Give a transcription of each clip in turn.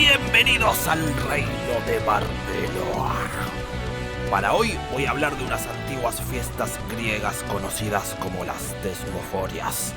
Bienvenidos al reino de Bardeloa. Para hoy voy a hablar de unas antiguas fiestas griegas conocidas como las Tesmoforias.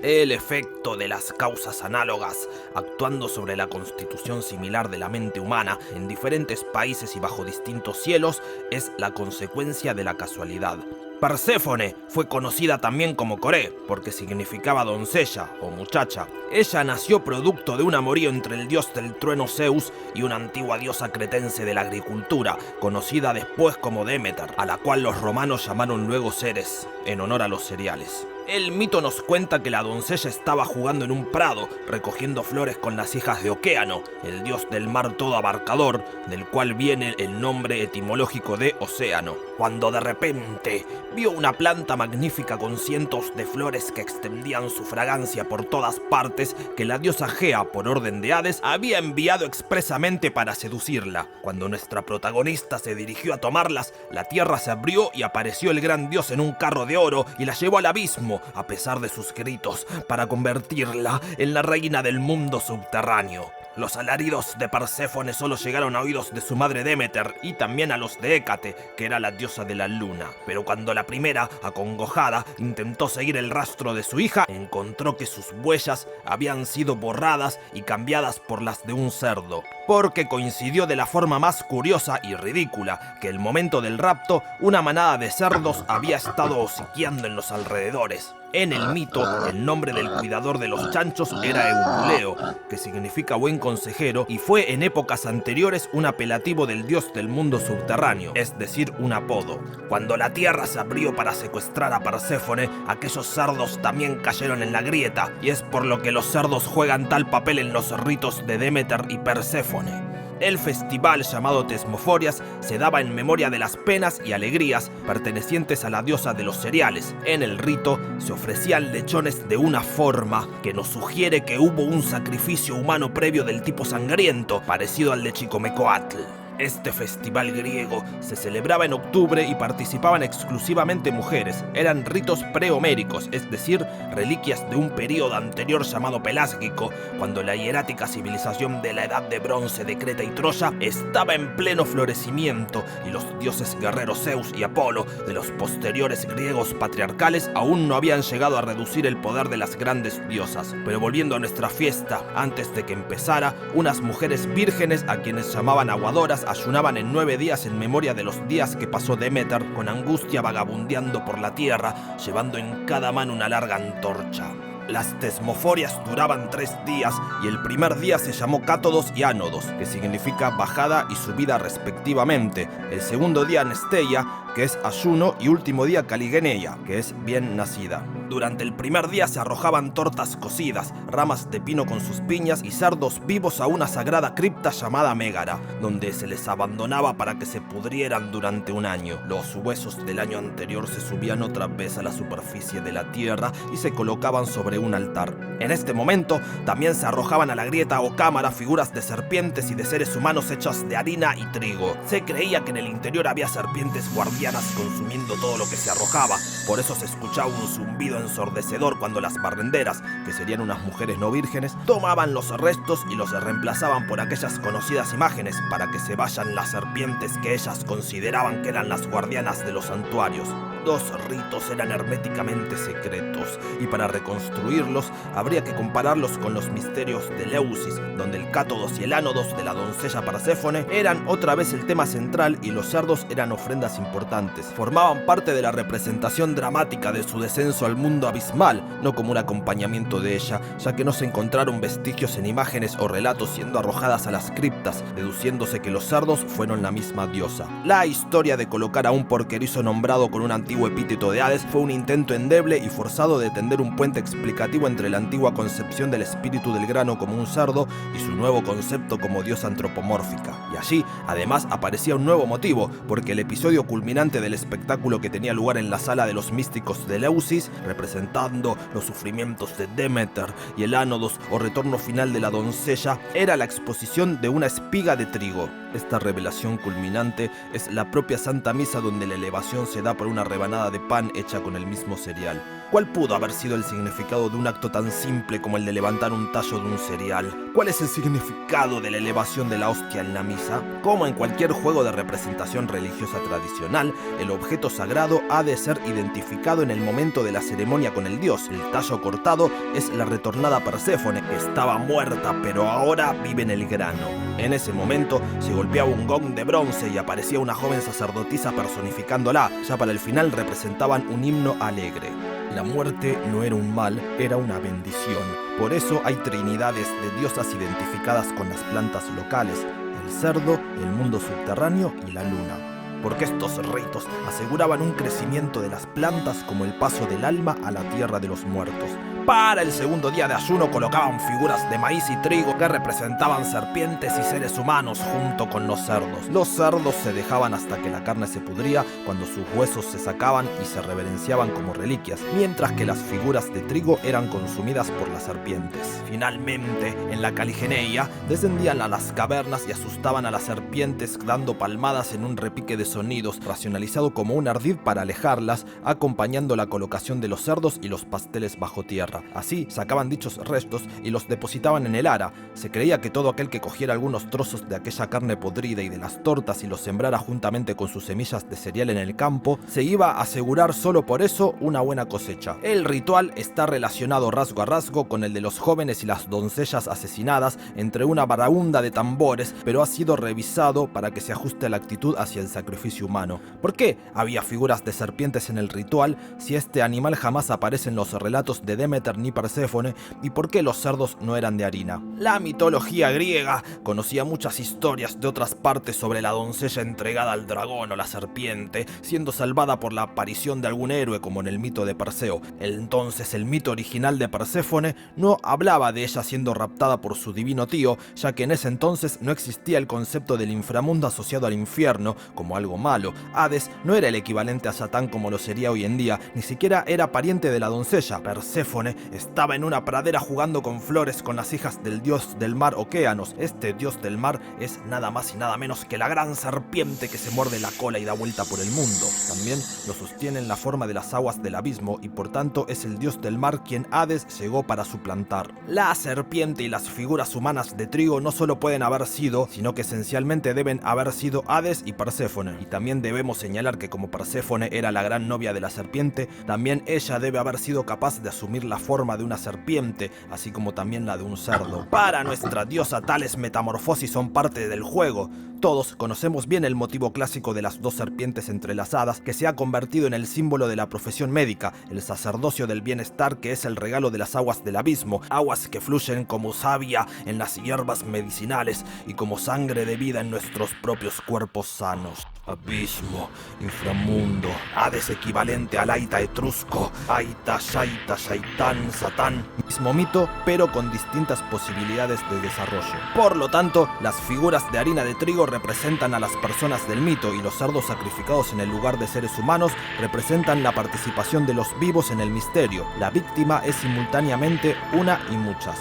El efecto de las causas análogas actuando sobre la constitución similar de la mente humana en diferentes países y bajo distintos cielos es la consecuencia de la casualidad. Perséfone fue conocida también como Coré, porque significaba doncella o muchacha. Ella nació producto de un amorío entre el dios del trueno Zeus y una antigua diosa cretense de la agricultura, conocida después como Demeter, a la cual los romanos llamaron luego Ceres, en honor a los cereales. El mito nos cuenta que la doncella estaba jugando en un prado, recogiendo flores con las hijas de Océano, el dios del mar todo abarcador, del cual viene el nombre etimológico de océano, cuando de repente vio una planta magnífica con cientos de flores que extendían su fragancia por todas partes, que la diosa Gea, por orden de Hades, había enviado expresamente para seducirla. Cuando nuestra protagonista se dirigió a tomarlas, la tierra se abrió y apareció el gran dios en un carro de oro y la llevó al abismo, a pesar de sus gritos, para convertirla en la reina del mundo subterráneo. Los alaridos de Perséfone solo llegaron a oídos de su madre Demeter y también a los de Hécate, que era la diosa de la luna. Pero cuando la primera, acongojada, intentó seguir el rastro de su hija, encontró que sus huellas habían sido borradas y cambiadas por las de un cerdo, porque coincidió de la forma más curiosa y ridícula que el momento del rapto una manada de cerdos había estado hociqueando en los alrededores. En el mito, el nombre del cuidador de los chanchos era Eubuleo, que significa buen consejero, y fue en épocas anteriores un apelativo del dios del mundo subterráneo, es decir, un apodo. Cuando la tierra se abrió para secuestrar a Perséfone, aquellos cerdos también cayeron en la grieta, y es por lo que los cerdos juegan tal papel en los ritos de Demeter y Perséfone. El festival llamado Tesmoforias se daba en memoria de las penas y alegrías pertenecientes a la diosa de los cereales. En el rito se ofrecían lechones de una forma que nos sugiere que hubo un sacrificio humano previo del tipo sangriento, parecido al de Chicomecoatl. Este festival griego se celebraba en octubre y participaban exclusivamente mujeres. Eran ritos prehoméricos, es decir, reliquias de un período anterior llamado Pelásgico, cuando la hierática civilización de la Edad de Bronce de Creta y Troya estaba en pleno florecimiento y los dioses guerreros Zeus y Apolo de los posteriores griegos patriarcales aún no habían llegado a reducir el poder de las grandes diosas. Pero volviendo a nuestra fiesta, antes de que empezara, unas mujeres vírgenes a quienes llamaban aguadoras ayunaban en 9 días en memoria de los días que pasó Demeter con angustia vagabundeando por la tierra, llevando en cada mano una larga antorcha. Las Tesmoforias duraban 3 días y el primer día se llamó Cátodos y Ánodos, que significa bajada y subida respectivamente. El segundo día Nesteia, que es ayuno, y último día Caligeneia, que es bien nacida. Durante el primer día se arrojaban tortas cocidas, ramas de pino con sus piñas y cerdos vivos a una sagrada cripta llamada Mégara, donde se les abandonaba para que se pudrieran durante un año. Los huesos del año anterior se subían otra vez a la superficie de la tierra y se colocaban sobre un altar. En este momento también se arrojaban a la grieta o cámara figuras de serpientes y de seres humanos hechas de harina y trigo. Se creía que en el interior había serpientes guardianas consumiendo todo lo que se arrojaba, por eso se escuchaba un zumbido ensordecedor cuando las barrenderas, que serían unas mujeres no vírgenes, tomaban los restos y los reemplazaban por aquellas conocidas imágenes para que se vayan las serpientes que ellas consideraban que eran las guardianas de los santuarios. Los ritos eran herméticamente secretos y para reconstruirlos habría que compararlos con los misterios de Eleusis, donde el Cátodos y el Ánodos de la doncella Perséfone eran otra vez el tema central y los cerdos eran ofrendas importantes. Formaban parte de la representación dramática de su descenso al mundo abismal, no como un acompañamiento de ella, ya que no se encontraron vestigios en imágenes o relatos siendo arrojadas a las criptas, deduciéndose que los cerdos fueron la misma diosa. La historia de colocar a un porquerizo nombrado con un antiguo epíteto de Hades fue un intento endeble y forzado de tender un puente explicativo entre la antigua concepción del espíritu del grano como un cerdo y su nuevo concepto como diosa antropomórfica. Y allí, además, aparecía un nuevo motivo, porque el episodio culminante del espectáculo que tenía lugar en la sala de los místicos de Eleusis, representando los sufrimientos de Demeter y el Ánodos o retorno final de la doncella, era la exposición de una espiga de trigo. Esta revelación culminante es la propia Santa Misa, donde la elevación se da por una rebanada de pan hecha con el mismo cereal. ¿Cuál pudo haber sido el significado de un acto tan simple como el de levantar un tallo de un cereal? ¿Cuál es el significado de la elevación de la hostia en la misa? Como en cualquier juego de representación religiosa tradicional, el objeto sagrado ha de ser identificado en el momento de la ceremonia con el dios. El tallo cortado es la retornada Perséfone, que estaba muerta pero ahora vive en el grano. En ese momento se golpeaba un gong de bronce y aparecía una joven sacerdotisa personificándola. Ya para el final representaban un himno alegre. La muerte no era un mal, era una bendición. Por eso hay trinidades de diosas identificadas con las plantas locales: el cerdo, el mundo subterráneo y la luna. Porque estos ritos aseguraban un crecimiento de las plantas como el paso del alma a la tierra de los muertos. Para el segundo día de ayuno colocaban figuras de maíz y trigo que representaban serpientes y seres humanos junto con los cerdos. Los cerdos se dejaban hasta que la carne se pudría, cuando sus huesos se sacaban y se reverenciaban como reliquias, mientras que las figuras de trigo eran consumidas por las serpientes. Finalmente, en la Caligeneia, descendían a las cavernas y asustaban a las serpientes dando palmadas en un repique de sonidos, racionalizado como un ardid para alejarlas, acompañando la colocación de los cerdos y los pasteles bajo tierra. Así sacaban dichos restos y los depositaban en el ara. Se creía que todo aquel que cogiera algunos trozos de aquella carne podrida y de las tortas y los sembrara juntamente con sus semillas de cereal en el campo, se iba a asegurar solo por eso una buena cosecha. El ritual está relacionado rasgo a rasgo con el de los jóvenes y las doncellas asesinadas entre una baraúnda de tambores, pero ha sido revisado para que se ajuste a la actitud hacia el sacrificio humano. ¿Por qué había figuras de serpientes en el ritual si este animal jamás aparece en los relatos de Demeter ni Perséfone? ¿Y por qué los cerdos no eran de harina? La mitología griega conocía muchas historias de otras partes sobre la doncella entregada al dragón o la serpiente, siendo salvada por la aparición de algún héroe, como en el mito de Perseo. Entonces el mito original de Perséfone no hablaba de ella siendo raptada por su divino tío, ya que en ese entonces no existía el concepto del inframundo asociado al infierno como algo malo. Hades no era el equivalente a Satán como lo sería hoy en día, ni siquiera era pariente de la doncella. Perséfone estaba en una pradera jugando con flores con las hijas del dios del mar Océanos. Este dios del mar es nada más y nada menos que la gran serpiente que se muerde la cola y da vuelta por el mundo. También lo sostiene en la forma de las aguas del abismo y por tanto es el dios del mar quien Hades llegó para suplantar. La serpiente y las figuras humanas de trigo no solo pueden haber sido, sino que esencialmente deben haber sido Hades y Perséfone. Y también debemos señalar que como Perséfone era la gran novia de la serpiente, también ella debe haber sido capaz de asumir la forma de una serpiente, así como también la de un cerdo. Para nuestra diosa, tales metamorfosis son parte del juego. Todos conocemos bien el motivo clásico de las dos serpientes entrelazadas, que se ha convertido en el símbolo de la profesión médica, el sacerdocio del bienestar, que es el regalo de las aguas del abismo, aguas que fluyen como savia en las hierbas medicinales y como sangre de vida en nuestros propios cuerpos sanos. Abismo, inframundo, Hades equivalente al Aita etrusco, Aita, Shaita, Shaitán, Satán, mismo mito, pero con distintas posibilidades de desarrollo. Por lo tanto, las figuras de harina de trigo representan a las personas del mito y los cerdos sacrificados en el lugar de seres humanos representan la participación de los vivos en el misterio. La víctima es simultáneamente una y muchas.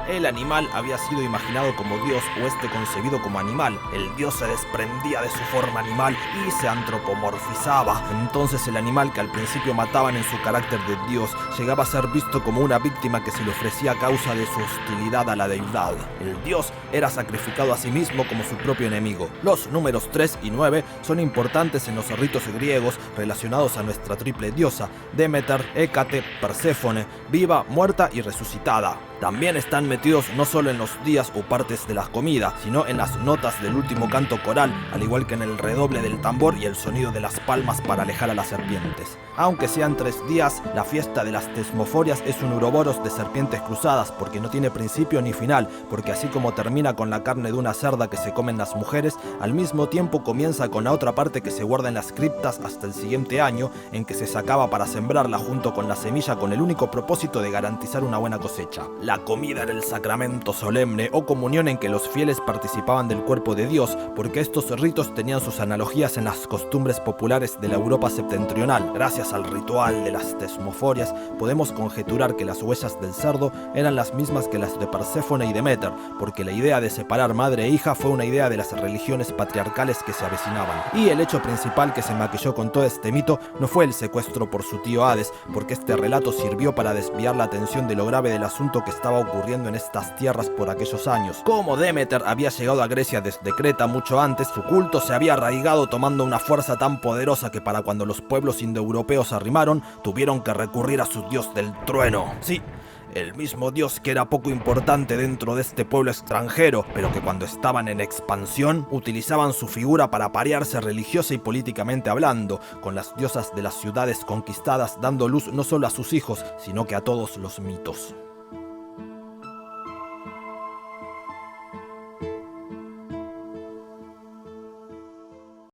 El animal había sido imaginado como dios o este concebido como animal. El dios se desprendía de su forma animal y se antropomorfizaba. Entonces el animal, que al principio mataban en su carácter de dios, llegaba a ser visto como una víctima que se le ofrecía a causa de su hostilidad a la deidad. El dios era sacrificado a sí mismo como su propio enemigo. Los números 3 y 9 son importantes en los ritos griegos relacionados a nuestra triple diosa, Demeter, Hécate, Perséfone, viva, muerta y resucitada. También están metidos no solo en los días o partes de la comida, sino en las notas del último canto coral, al igual que en el redoble del tambor y el sonido de las palmas para alejar a las serpientes. Aunque sean 3 días, la fiesta de las tesmoforias es un uroboros de serpientes cruzadas, porque no tiene principio ni final, porque así como termina con la carne de una cerda que se comen las mujeres, al mismo tiempo comienza con la otra parte que se guarda en las criptas hasta el siguiente año, en que se sacaba para sembrarla junto con la semilla con el único propósito de garantizar una buena cosecha. La comida era el sacramento solemne o comunión en que los fieles participaban del cuerpo de Dios, porque estos ritos tenían sus analogías en las costumbres populares de la Europa septentrional. Gracias al ritual de las tesmoforias, podemos conjeturar que las huellas del cerdo eran las mismas que las de Perséfone y Deméter, porque la idea de separar madre e hija fue una idea de las religiones patriarcales que se avecinaban. Y el hecho principal que se maquilló con todo este mito no fue el secuestro por su tío Hades, porque este relato sirvió para desviar la atención de lo grave del asunto que estaba ocurriendo en estas tierras por aquellos años. Como Demeter había llegado a Grecia desde Creta mucho antes, su culto se había arraigado tomando una fuerza tan poderosa que para cuando los pueblos indoeuropeos arrimaron, tuvieron que recurrir a su dios del trueno. Sí, el mismo dios que era poco importante dentro de este pueblo extranjero, pero que cuando estaban en expansión utilizaban su figura para parearse religiosa y políticamente hablando, con las diosas de las ciudades conquistadas, dando luz no solo a sus hijos, sino que a todos los mitos.